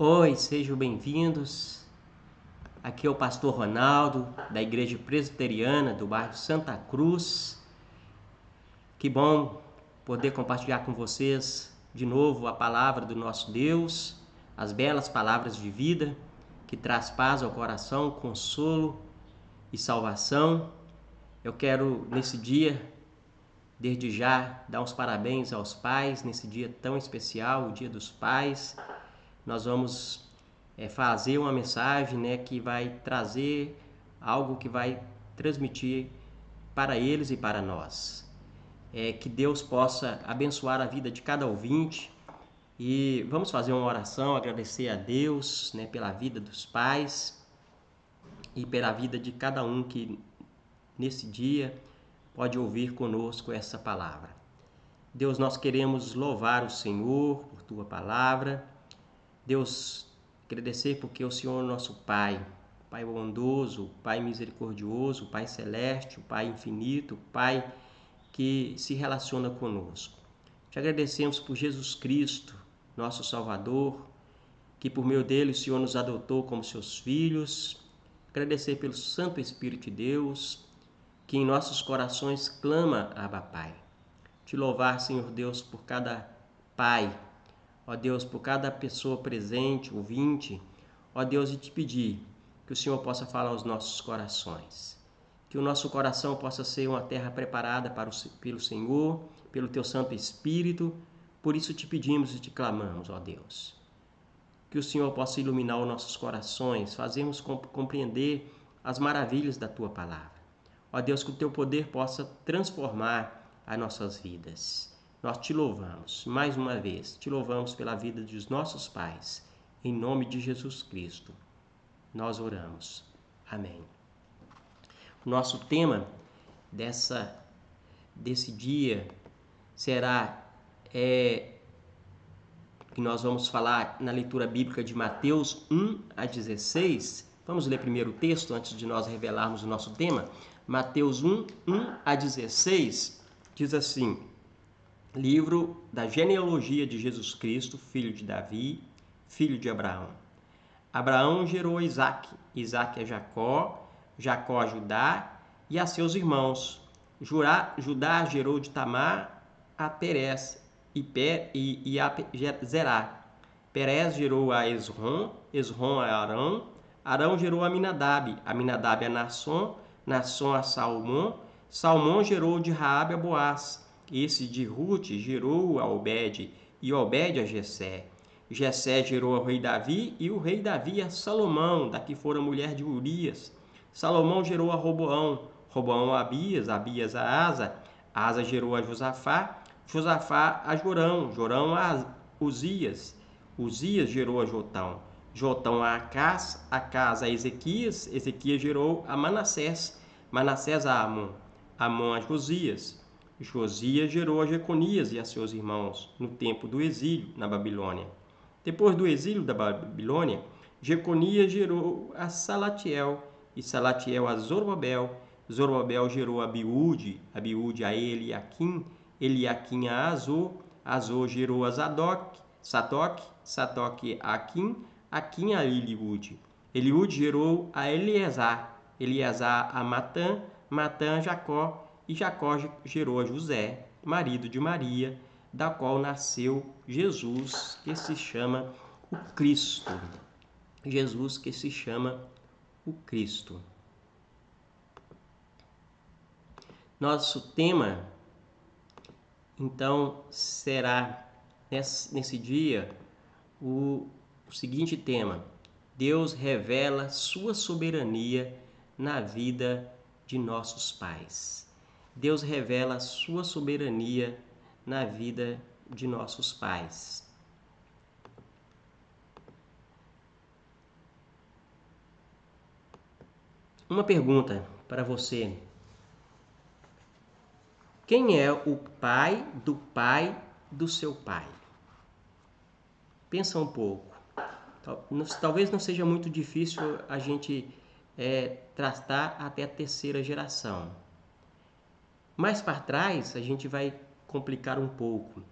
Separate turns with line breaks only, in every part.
Oi, sejam bem-vindos. Aqui é o pastor Ronaldo, da Igreja Presbiteriana do bairro Santa Cruz. Que bom poder compartilhar com vocês de novo a palavra do nosso Deus, as belas palavras de vida que traz paz ao coração, consolo e salvação. Eu quero, nesse dia, desde já, dar uns parabéns aos pais, nesse dia tão especial, o Dia dos Pais. Nós vamos fazer uma mensagem, que vai trazer algo que vai transmitir para eles e para nós. Que Deus possa abençoar a vida de cada ouvinte e vamos fazer uma oração, agradecer a Deus, pela vida dos pais e pela vida de cada um que nesse dia pode ouvir conosco essa palavra. Deus, nós queremos louvar o Senhor por Tua palavra. Deus, agradecer porque o Senhor é nosso Pai, Pai bondoso, Pai misericordioso, Pai celeste, Pai infinito, Pai que se relaciona conosco. Te agradecemos por Jesus Cristo, nosso Salvador, que por meio dele o Senhor nos adotou como seus filhos. Agradecer pelo Santo Espírito de Deus, que em nossos corações clama, Abba Pai. Te louvar, Senhor Deus, por cada pai, ó Deus, por cada pessoa presente, ouvinte, ó Deus, e te pedir que o Senhor possa falar aos nossos corações. Que o nosso coração possa ser uma terra preparada pelo Senhor, pelo Teu Santo Espírito. Por isso te pedimos e te clamamos, ó Deus. Que o Senhor possa iluminar os nossos corações, fazermos compreender as maravilhas da Tua palavra. Ó Deus, que o Teu poder possa transformar as nossas vidas. Nós te louvamos, mais uma vez, te louvamos pela vida dos nossos pais. Em nome de Jesus Cristo, nós oramos. Amém. O nosso tema desse dia será que nós vamos falar na leitura bíblica de Mateus 1 a 16. Vamos ler primeiro o texto antes de nós revelarmos o nosso tema. Mateus 1 a 16 diz assim: livro da genealogia de Jesus Cristo, filho de Davi, filho de Abraão. Abraão gerou a Isaque, Isaque a Jacó, Jacó a Judá e a seus irmãos. Judá gerou de Tamar a Perez e a Zerá. Perez gerou a Esrom, Esrom a Arão, Arão gerou a Aminadab, Aminadab a Nasson, Nasson a Salmão, Salmão gerou de Raabe a Boaz. Esse de Ruth gerou a Obed, e Obed a Jessé. Jessé gerou ao rei Davi, e o rei Davi a Salomão, da que fora mulher de Urias. Salomão gerou a Roboão, Roboão a Abias, Abias a Asa, Asa gerou a Josafá, Josafá a Jorão, Jorão a Uzias, Uzias gerou a Jotão, Jotão a Acás, Acás a Ezequias, Ezequias gerou a Manassés, Manassés a Amon, Amon a Josias, Josias gerou a Jeconias e a seus irmãos no tempo do exílio na Babilônia. Depois do exílio da Babilônia, Jeconias gerou a Salatiel e Salatiel a Zorobabel. Zorobabel gerou a Abiúde, Abiúde a Eliaquim, Eliaquim a Azor, Azor gerou a Sadoc, Sadoc a Aquim, Aquim a Eliúde. Eliúde gerou a Eleazar, Eleazar a Matã, Matã a Jacó, e Jacó gerou a José, marido de Maria, da qual nasceu Jesus, que se chama o Cristo. Jesus que se chama o Cristo. Nosso tema, então, será nesse dia o seguinte tema: Deus revela sua soberania na vida de nossos pais. Deus revela sua soberania na vida de nossos pais. Uma pergunta para você. Quem é o pai do seu pai? Pensa um pouco. Talvez não seja muito difícil a gente tratar até a terceira geração. Mais para trás, a gente vai complicar um pouco.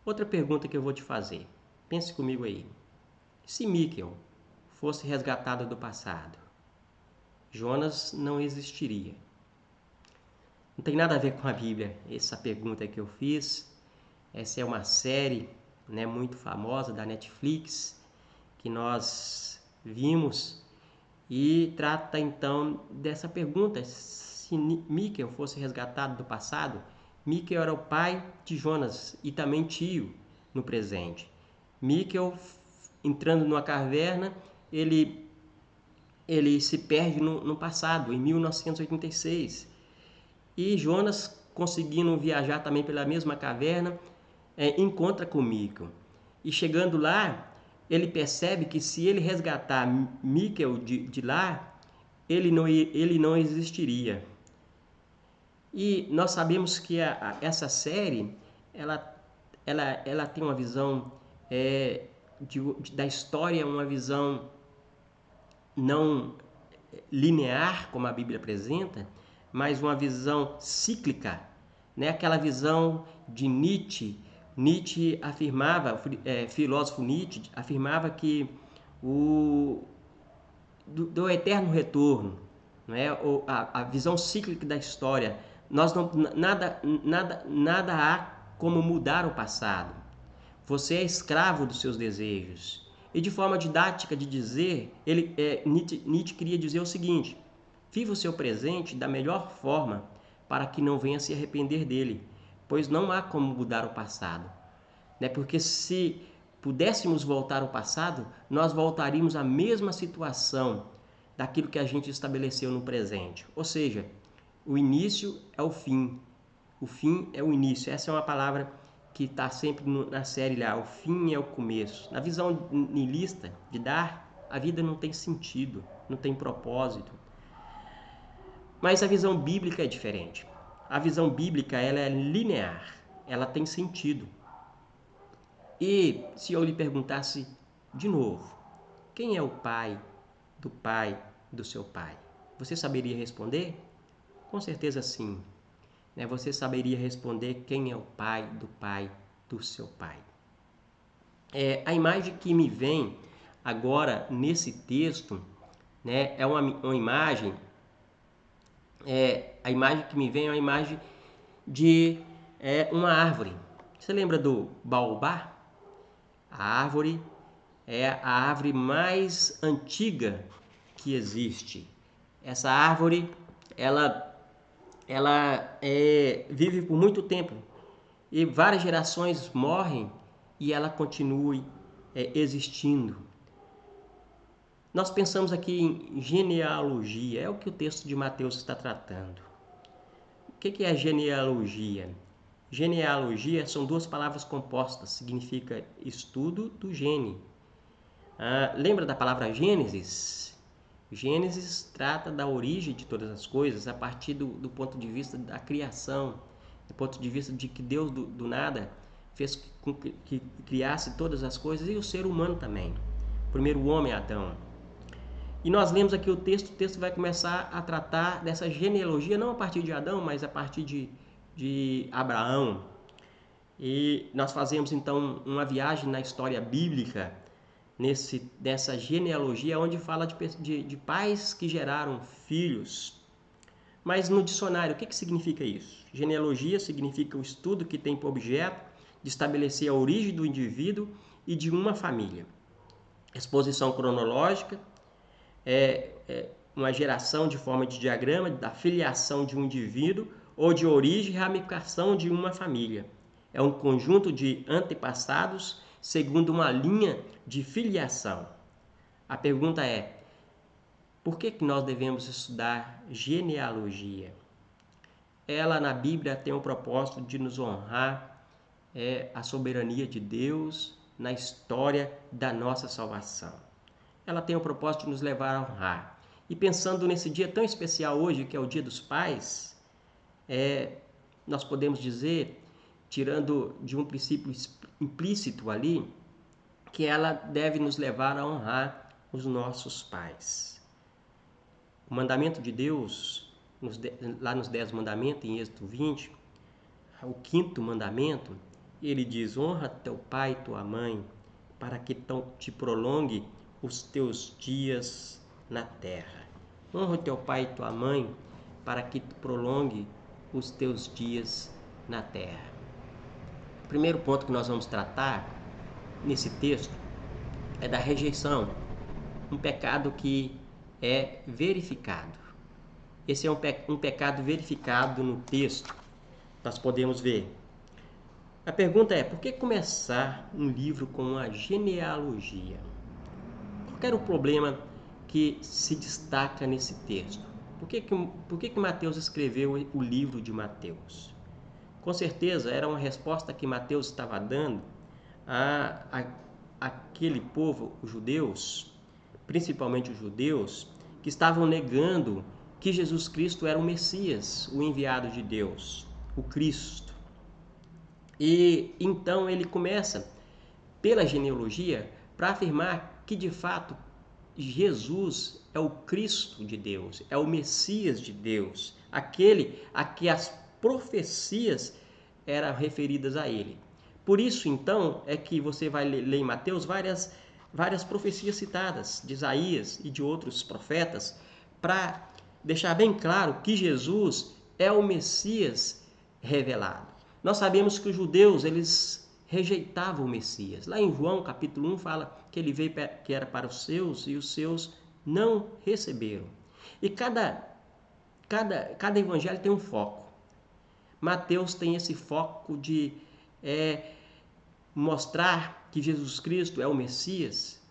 Outra pergunta que eu vou te fazer. Pense comigo aí. Se Míquel fosse resgatado do passado, Jonas não existiria. Não tem nada a ver com a Bíblia essa pergunta que eu fiz. Essa é uma série, né, muito famosa da Netflix que nós vimos e trata então dessa pergunta: se Míquel fosse resgatado do passado, Míquel era o pai de Jonas e também tio no presente. Míquel, entrando numa caverna, ele se perde no passado, em 1986. E Jonas, conseguindo viajar também pela mesma caverna, encontra com Míquel. E chegando lá, ele percebe que se ele resgatar Míquel de lá, ele não existiria. E nós sabemos que essa série, ela tem uma visão da história, uma visão não linear, como a Bíblia apresenta, mas uma visão cíclica, né? Aquela visão de Nietzsche. Nietzsche afirmava, filósofo Nietzsche afirmava que do eterno retorno, não é? A visão cíclica da história. Nada há como mudar o passado. Você é escravo dos seus desejos. E de forma didática de dizer, Nietzsche queria dizer o seguinte: viva o seu presente da melhor forma para que não venha se arrepender dele, pois não há como mudar o passado. Né? Porque se pudéssemos voltar ao passado, nós voltaríamos à mesma situação daquilo que a gente estabeleceu no presente. Ou seja, o início é o fim é o início. Essa é uma palavra que está sempre na série lá. O fim é o começo. Na visão niilista de dar, a vida não tem sentido, não tem propósito. Mas a visão bíblica é diferente. A visão bíblica, ela é linear, ela tem sentido. E se eu lhe perguntasse de novo, quem é o pai do seu pai? Você saberia responder? Com certeza sim. Você saberia responder quem é o pai do seu pai. A imagem que me vem agora nesse texto, né, é uma imagem, a imagem que me vem é uma imagem de uma árvore. Você lembra do baobá? A árvore é a árvore mais antiga que existe. Essa árvore, ela vive por muito tempo e várias gerações morrem e ela continue existindo. Nós pensamos aqui em genealogia, é o que o texto de Mateus está tratando. O que é genealogia? Genealogia são duas palavras compostas, significa estudo do gene. Lembra da palavra Gênesis? Gênesis trata da origem de todas as coisas a partir do ponto de vista da criação, do ponto de vista de que Deus do nada fez com que criasse todas as coisas e o ser humano também. O primeiro homem, Adão. E nós lemos aqui o texto vai começar a tratar dessa genealogia, não a partir de Adão, mas a partir de Abraão. E nós fazemos então uma viagem na história bíblica, dessa genealogia, onde fala de pais que geraram filhos. Mas no dicionário, o que significa isso? Genealogia significa o estudo que tem por objeto de estabelecer a origem do indivíduo e de uma família. Exposição cronológica uma geração de forma de diagrama da filiação de um indivíduo ou de origem e ramificação de uma família. É um conjunto de antepassados segundo uma linha de filiação. A pergunta é: por que nós devemos estudar genealogia? Ela na Bíblia tem o propósito de nos honrar a soberania de Deus na história da nossa salvação. Ela tem o propósito de nos levar a honrar. E pensando nesse dia tão especial hoje, que é o Dia dos Pais, nós podemos dizer, tirando de um princípio implícito ali, que ela deve nos levar a honrar os nossos pais. O mandamento de Deus, lá nos 10 mandamentos, em Êxodo 20, o 5º mandamento, ele diz: honra teu pai e tua mãe, para que te prolongue os teus dias na terra. Honra o teu pai e tua mãe para que te prolongue os teus dias na terra. O primeiro ponto que nós vamos tratar nesse texto é da rejeição, um pecado que é verificado. Esse é um pecado verificado no texto. Nós podemos ver. A pergunta é, por que começar um livro com uma genealogia? Qual era o problema que se destaca nesse texto? Por que Mateus escreveu o livro de Mateus? Com certeza era uma resposta que Mateus estava dando àquele povo, os judeus, principalmente os judeus, que estavam negando que Jesus Cristo era o Messias, o enviado de Deus, o Cristo. E então ele começa pela genealogia para afirmar que de fato Jesus é o Cristo de Deus, é o Messias de Deus, aquele a que as profecias eram referidas a ele. Por isso, então, é que você vai ler em Mateus várias profecias citadas, de Isaías e de outros profetas, para deixar bem claro que Jesus é o Messias revelado. Nós sabemos que os judeus, eles rejeitavam o Messias. Lá em João, capítulo 1, fala que ele veio que era para os seus e os seus não receberam. E cada evangelho tem um foco. Mateus tem esse foco de mostrar que Jesus Cristo é o Messias,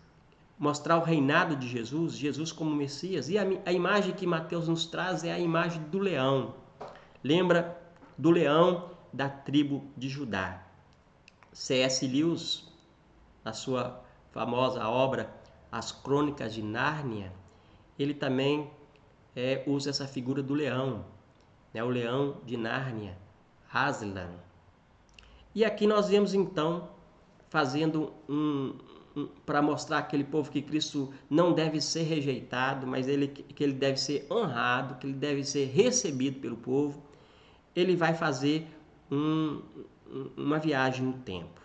mostrar o reinado de Jesus, Jesus como Messias. E a imagem que Mateus nos traz é a imagem do leão. Lembra do leão da tribo de Judá. C.S. Lewis, na sua famosa obra As Crônicas de Nárnia, ele também usa essa figura do leão, né? O leão de Nárnia, Aslan. E aqui nós vemos então fazendo para mostrar aquele povo que Cristo não deve ser rejeitado, mas que ele deve ser honrado, que ele deve ser recebido pelo povo. Ele vai fazer uma viagem no tempo.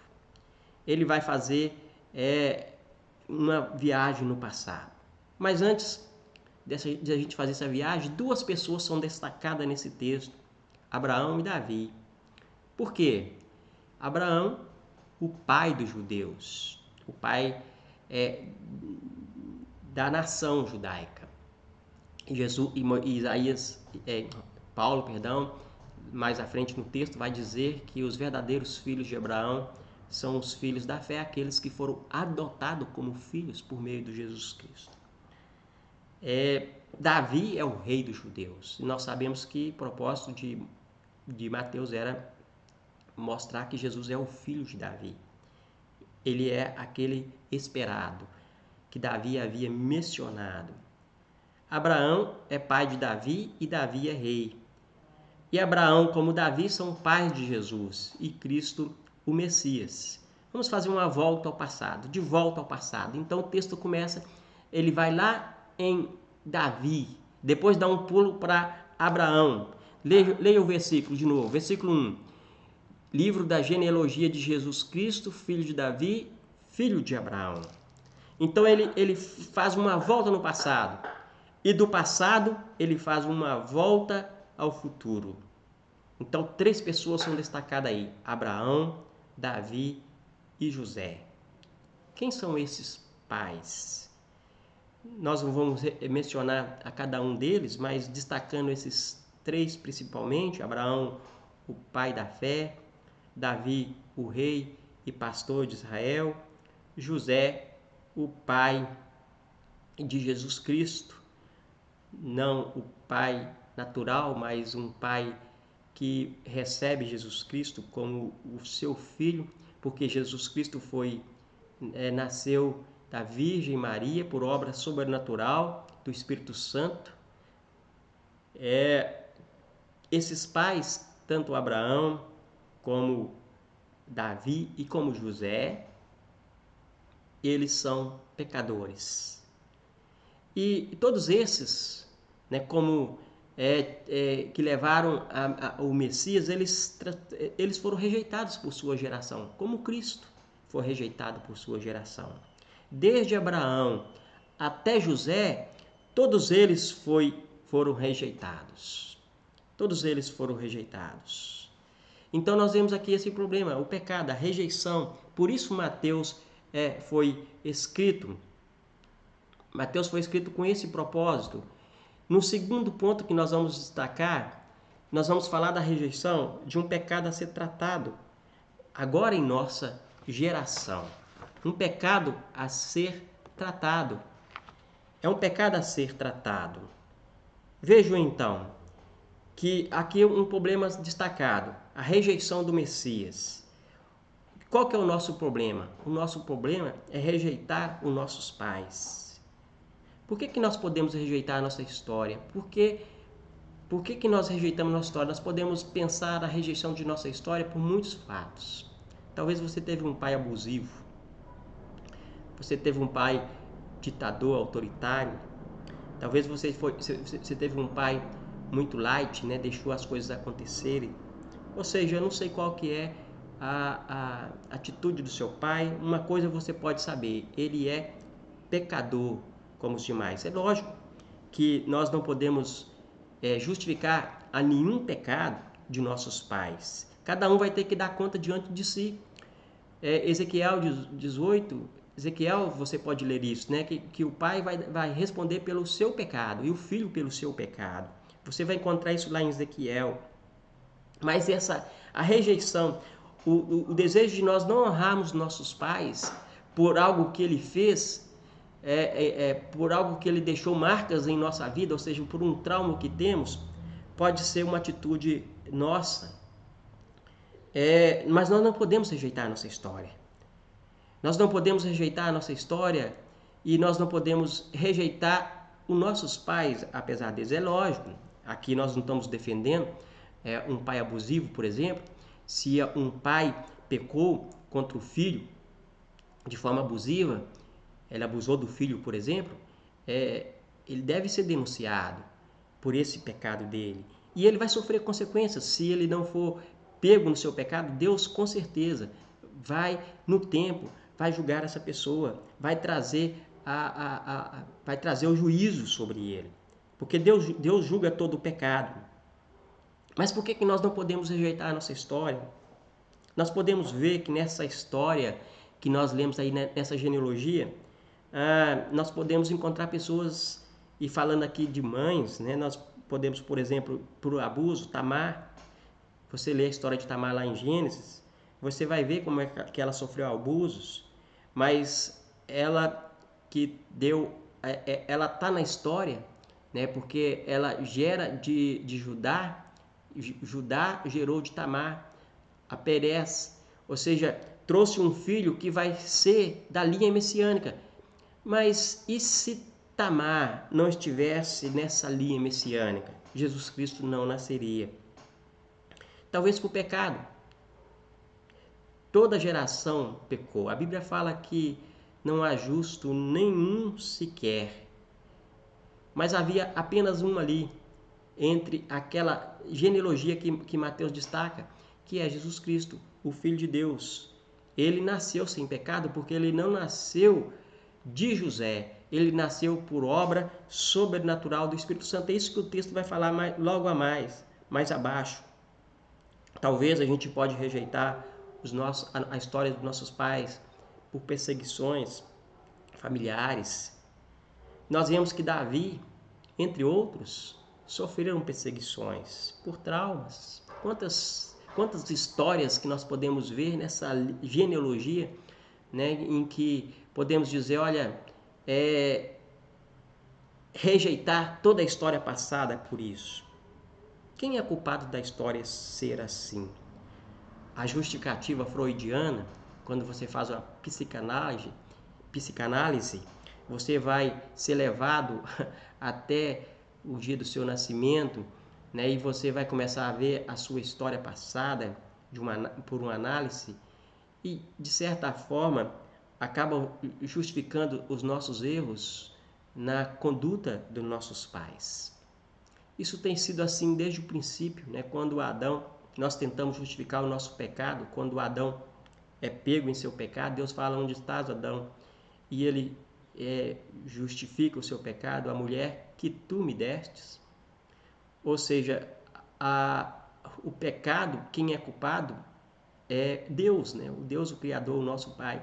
Ele vai fazer uma viagem no passado. Mas antes de a gente fazer essa viagem, duas pessoas são destacadas nesse texto, Abraão e Davi. Por quê? Abraão, o pai dos judeus, o pai da nação judaica. Paulo, mais à frente no texto, vai dizer que os verdadeiros filhos de Abraão são os filhos da fé, aqueles que foram adotados como filhos por meio de Jesus Cristo. Davi é o rei dos judeus. E nós sabemos que o propósito de Mateus era mostrar que Jesus é o filho de Davi. Ele é aquele esperado, que Davi havia mencionado. Abraão é pai de Davi e Davi é rei. E Abraão, como Davi, são pais de Jesus e Cristo, o Messias. Vamos fazer uma volta ao passado, de volta ao passado. Então o texto começa, ele vai lá em Davi, depois dá um pulo para Abraão. Leia o versículo de novo, versículo 1. Livro da genealogia de Jesus Cristo, filho de Davi, filho de Abraão. Então ele faz uma volta no passado. E do passado ele faz uma volta ao futuro. Então 3 pessoas são destacadas aí: Abraão, Davi e José. Quem são esses pais? Nós não vamos mencionar a cada um deles, mas destacando esses 3 principalmente: Abraão, o pai da fé; Davi, o rei e pastor de Israel; José, o pai de Jesus Cristo, não o pai natural, mas um pai que recebe Jesus Cristo como o seu filho, porque Jesus Cristo nasceu da Virgem Maria por obra sobrenatural do Espírito Santo. Esses pais, tanto Abraão como Davi e como José, eles são pecadores. E todos esses, né, que levaram o Messias, eles foram rejeitados por sua geração, como Cristo. foi rejeitado por sua geração. Desde Abraão até José, todos eles foram rejeitados. Todos eles foram rejeitados. Então nós vemos aqui esse problema, o pecado, a rejeição. Por isso Mateus foi escrito. Mateus foi escrito com esse propósito. No segundo ponto que nós vamos destacar, nós vamos falar da rejeição de um pecado a ser tratado agora em nossa geração. Um pecado a ser tratado. É um pecado a ser tratado. Vejam então que aqui um problema destacado, a rejeição do Messias. Qual que é o nosso problema? O nosso problema é rejeitar os nossos pais. Por que nós podemos rejeitar a nossa história? Por que nós rejeitamos a nossa história? Nós podemos pensar a rejeição de nossa história por muitos fatos. Talvez você teve um pai abusivo. Você teve um pai ditador, autoritário. Talvez você teve um pai muito light, né? Deixou as coisas acontecerem. Ou seja, eu não sei qual que é a atitude do seu pai. Uma coisa você pode saber, ele é pecador como os demais. É lógico que nós não podemos justificar a nenhum pecado de nossos pais. Cada um vai ter que dar conta diante de si. Ezequiel 18, Ezequiel, você pode ler isso, né? Que o pai vai responder pelo seu pecado e o filho pelo seu pecado. Você vai encontrar isso lá em Ezequiel. Mas a rejeição, o desejo de nós não honrarmos nossos pais por algo que ele fez, por algo que ele deixou marcas em nossa vida, ou seja, por um trauma que temos, pode ser uma atitude nossa. Mas nós não podemos rejeitar a nossa história. Nós não podemos rejeitar a nossa história e nós não podemos rejeitar os nossos pais, apesar deles. É lógico, aqui nós não estamos defendendo um pai abusivo, por exemplo. Se um pai pecou contra o filho de forma abusiva, ele abusou do filho, por exemplo, ele deve ser denunciado por esse pecado dele. E ele vai sofrer consequências. Se ele não for pego no seu pecado, Deus com certeza vai, no tempo, vai julgar essa pessoa, vai trazer o juízo sobre ele. Porque Deus julga todo o pecado. Mas por que nós não podemos rejeitar a nossa história? Nós podemos ver que nessa história que nós lemos aí, nessa genealogia, nós podemos encontrar pessoas, e falando aqui de mães, né, nós podemos, por exemplo, por abuso, Tamar. Você lê a história de Tamar lá em Gênesis, você vai ver como é que ela sofreu abusos, mas ela que deu, ela está na história, né, porque ela gera de Judá, Judá gerou de Tamar, a Perez, ou seja, trouxe um filho que vai ser da linha messiânica. Mas e se Tamar não estivesse nessa linha messiânica? Jesus Cristo não nasceria. Talvez por pecado. Toda geração pecou. A Bíblia fala que não há justo nenhum sequer. Mas havia apenas um ali, entre aquela genealogia que Mateus destaca, que é Jesus Cristo, o Filho de Deus. Ele nasceu sem pecado porque ele não nasceu de José. Ele nasceu por obra sobrenatural do Espírito Santo. É isso que o texto vai falar logo mais abaixo. Talvez a gente pode rejeitar a história dos nossos pais por perseguições familiares. Nós vemos que Davi, entre outros, sofreram perseguições por traumas. Quantas histórias que nós podemos ver nessa genealogia, né, em que podemos dizer, olha, rejeitar toda a história passada por isso. Quem é culpado da história ser assim? A justificativa freudiana, quando você faz uma psicanálise, você vai ser levado até o dia do seu nascimento, né, e você vai começar a ver a sua história passada por uma análise e, de certa forma, acabam justificando os nossos erros na conduta dos nossos pais. Isso tem sido assim desde o princípio, né? Quando Adão, nós tentamos justificar o nosso pecado, quando Adão é pego em seu pecado, Deus fala: onde estás, Adão? E ele justifica o seu pecado: a mulher que tu me destes. Ou seja, o pecado, quem é culpado é Deus, né? O Deus, o Criador, o nosso Pai.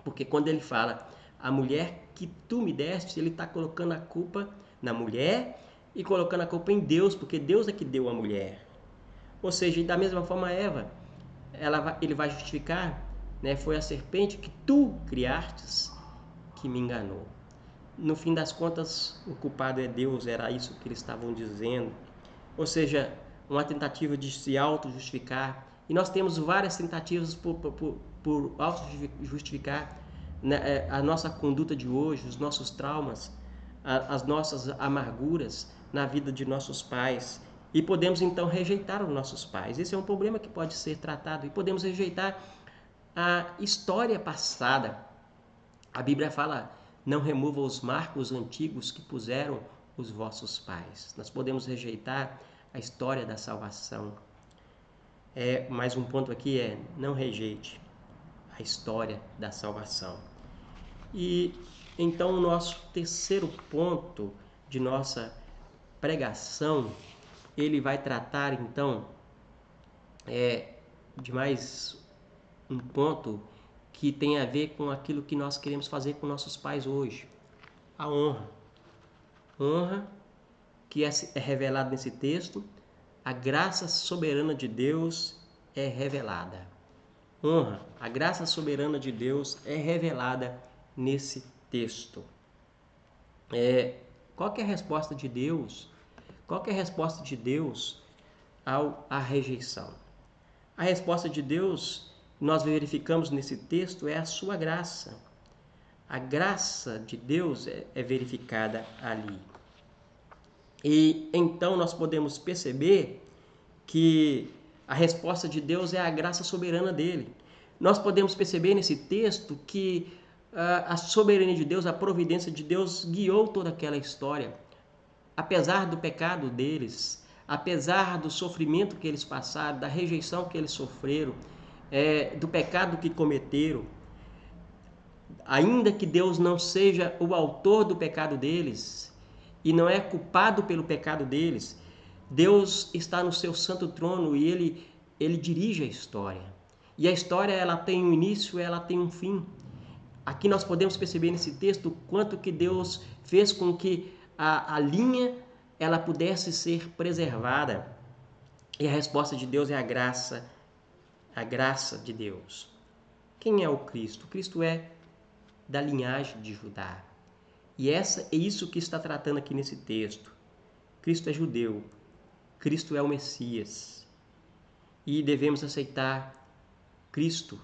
Porque quando ele fala a mulher que tu me deste, ele está colocando a culpa na mulher e colocando a culpa em Deus, porque Deus é que deu a mulher. Ou seja, da mesma forma Eva, ele vai justificar, né? Foi a serpente que tu criastes que me enganou. No fim das contas, o culpado é Deus, era isso que eles estavam dizendo. Ou seja, uma tentativa de se auto-justificar. E nós temos várias tentativas por auto-justificar, né, a nossa conduta de hoje, os nossos traumas, as nossas amarguras na vida de nossos pais. E podemos então rejeitar os nossos pais. Esse é um problema que pode ser tratado. E podemos rejeitar a história passada. A Bíblia fala: não remova os marcos antigos que puseram os vossos pais. Nós podemos rejeitar a história da salvação. Mais um ponto aqui é: não rejeite a história da salvação. E então o nosso terceiro ponto de nossa pregação, ele vai tratar então de mais um ponto que tem a ver com aquilo que nós queremos fazer com nossos pais hoje: a honra. Honra que é revelada nesse texto, a graça soberana de Deus é revelada. Honra, a graça soberana de Deus é revelada nesse texto. Qual que é a resposta de Deus? Qual que é a resposta de Deus à rejeição? A resposta de Deus, nós verificamos nesse texto, é a sua graça. A graça de Deus é verificada ali. E então nós podemos perceber que a resposta de Deus é a graça soberana dele. Nós podemos perceber nesse texto que a soberania de Deus, a providência de Deus guiou toda aquela história. Apesar do pecado deles, apesar do sofrimento que eles passaram, da rejeição que eles sofreram, do pecado que cometeram, ainda que Deus não seja o autor do pecado deles e não é culpado pelo pecado deles, Deus está no seu santo trono e ele dirige a história. E a história, ela tem um início, ela tem um fim. Aqui nós podemos perceber nesse texto o quanto que Deus fez com que a linha ela pudesse ser preservada. E a resposta de Deus é a graça de Deus. Quem é o Cristo? O Cristo é da linhagem de Judá. E é isso que está tratando aqui nesse texto. Cristo é judeu. Cristo é o Messias. E devemos aceitar Cristo,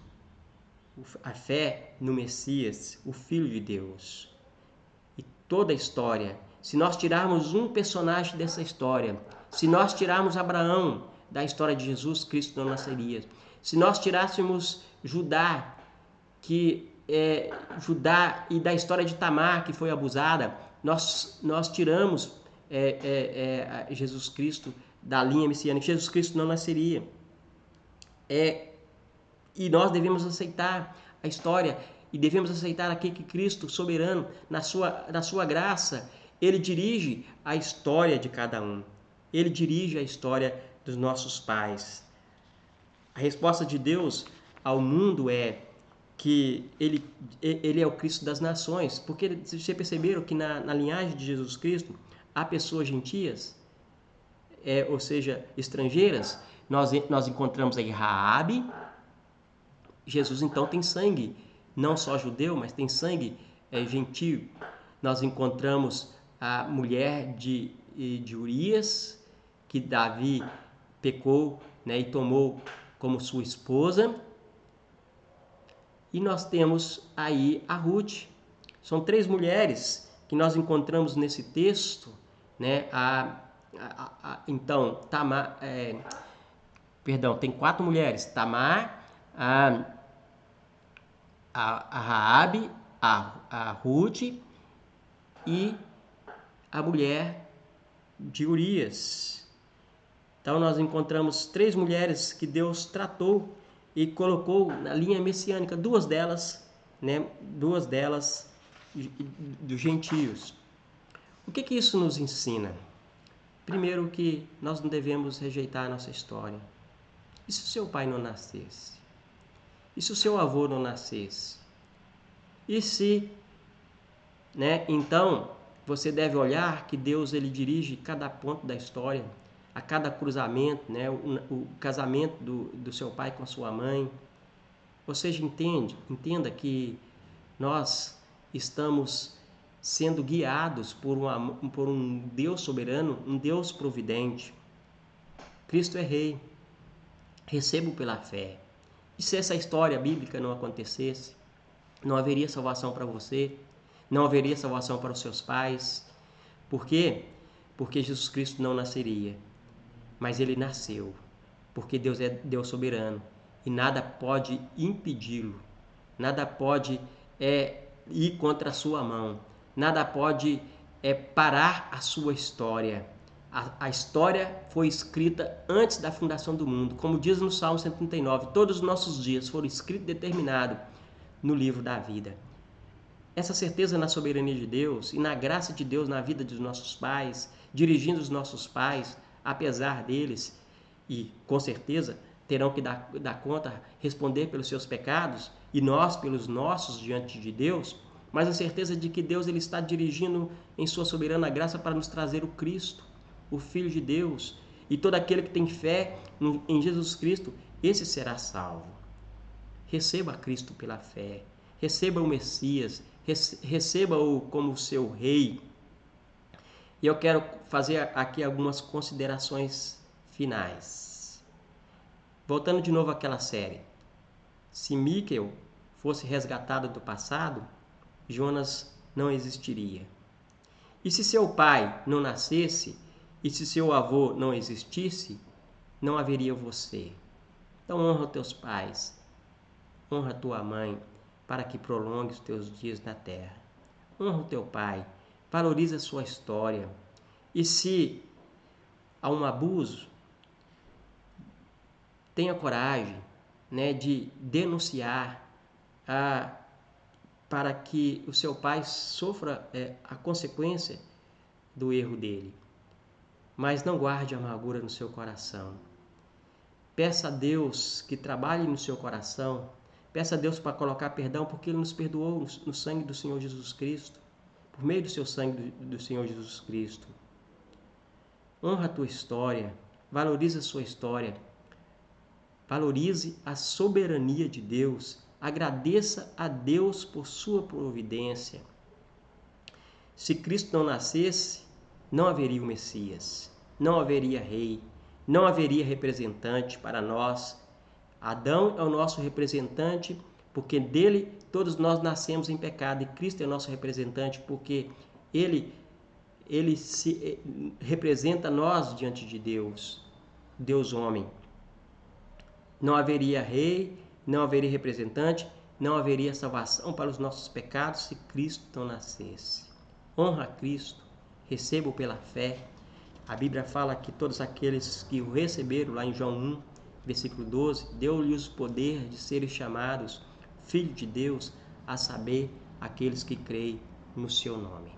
a fé no Messias, o Filho de Deus. E toda a história, se nós tirarmos um personagem dessa história, se nós tirarmos Abraão da história de Jesus, Cristo não nasceria. Se nós tirássemos Judá, Judá e da história de Tamar, que foi abusada, nós tiramos Jesus Cristo da linha messiânica. Jesus Cristo não nasceria. E nós devemos aceitar a história e devemos aceitar aqui que Cristo, soberano, na sua graça, ele dirige a história de cada um. Ele dirige a história dos nossos pais. A resposta de Deus ao mundo é que ele é o Cristo das nações. Porque vocês perceberam que na linhagem de Jesus Cristo há pessoas gentias, ou seja, estrangeiras. Nós encontramos aí Raabe. Jesus então tem sangue, não só judeu, mas tem sangue gentio. Nós encontramos a mulher de Urias, que Davi pecou, né, e tomou como sua esposa. E nós temos aí a Ruth. São 3 mulheres que nós encontramos nesse texto, né? Então, Tamar, tem 4 mulheres: Tamar, a Raabe, a Ruth e a mulher de Urias. Então nós encontramos 3 mulheres que Deus tratou e colocou na linha messiânica duas delas, né? Duas delas dos gentios. O que isso nos ensina? Primeiro, que nós não devemos rejeitar a nossa história. E se o seu pai não nascesse? E se o seu avô não nascesse? E se, né? Então, você deve olhar que Deus ele dirige cada ponto da história, a cada cruzamento, né? O casamento do seu pai com a sua mãe. Ou seja, entenda que nós estamos sendo guiados por um Deus soberano, um Deus providente. Cristo é rei. Recebo pela fé. E se essa história bíblica não acontecesse, não haveria salvação para você, não haveria salvação para os seus pais. Por quê? Porque Jesus Cristo não nasceria, mas ele nasceu, porque Deus é Deus soberano e nada pode impedi-lo, nada pode ir contra a sua mão, nada pode parar a sua história. A história foi escrita antes da fundação do mundo, como diz no Salmo 139, todos os nossos dias foram escritos e determinados no livro da vida. Essa certeza na soberania de Deus e na graça de Deus na vida dos nossos pais, dirigindo os nossos pais, apesar deles, e com certeza terão que dar conta, responder pelos seus pecados, e nós pelos nossos diante de Deus, mas a certeza de que Deus ele está dirigindo em sua soberana graça para nos trazer o Cristo, o Filho de Deus, e todo aquele que tem fé em Jesus Cristo, esse será salvo. Receba Cristo pela fé, receba o Messias, receba-o como seu rei. E eu quero fazer aqui algumas considerações finais. Voltando de novo àquela série. Se Míquel fosse resgatado do passado, Jonas não existiria. E se seu pai não nascesse, e se seu avô não existisse, não haveria você. Então honra os teus pais, honra a tua mãe, para que prolongue os teus dias na terra. Honra o teu pai, valorize a sua história. E se há um abuso, tenha coragem, né, de denunciar para que o seu pai sofra a consequência do erro dele. Mas não guarde amargura no seu coração. Peça a Deus que trabalhe no seu coração. Peça a Deus para colocar perdão, porque Ele nos perdoou no sangue do Senhor Jesus Cristo, por meio do seu sangue do Senhor Jesus Cristo. Honra a tua história, valorize a sua história, valorize a soberania de Deus, agradeça a Deus por sua providência. Se Cristo não nascesse, não haveria o Messias, não haveria rei, não haveria representante para nós. Adão é o nosso representante, porque dele todos nós nascemos em pecado, e Cristo é o nosso representante, porque ele se representa nós diante de Deus, Deus homem. Não haveria rei, não haveria representante, não haveria salvação para os nossos pecados se Cristo não nascesse. Honra a Cristo, receba-o pela fé. A Bíblia fala que todos aqueles que o receberam, lá em João 1, versículo 12, deu-lhes o poder de serem chamados filhos de Deus, a saber, aqueles que creem no seu nome.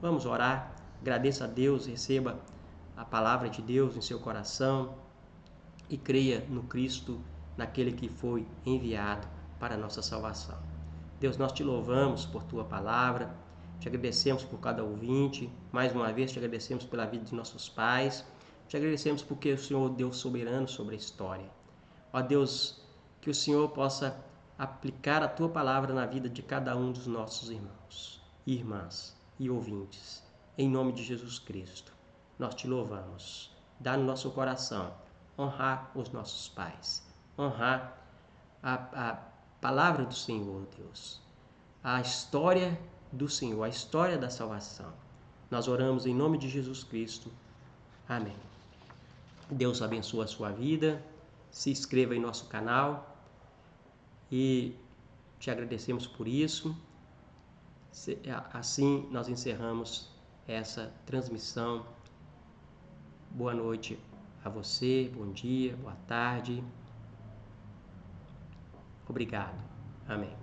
Vamos orar, agradeça a Deus, receba a palavra de Deus em seu coração e creia no Cristo, naquele que foi enviado para a nossa salvação. Deus, nós te louvamos por tua palavra, te agradecemos por cada ouvinte, mais uma vez te agradecemos pela vida de nossos pais, te agradecemos porque o Senhor é Deus soberano sobre a história. Ó Deus, que o Senhor possa aplicar a tua palavra na vida de cada um dos nossos irmãos, irmãs e ouvintes. Em nome de Jesus Cristo, nós te louvamos. Dá no nosso coração honrar os nossos pais, honrar a palavra do Senhor, Deus, a história do Senhor, a história da salvação. Nós oramos em nome de Jesus Cristo. Amém. Deus abençoe a sua vida. Se inscreva em nosso canal e te agradecemos por isso. Assim nós encerramos essa transmissão. Boa noite a você, bom dia, boa tarde. Obrigado. Amém.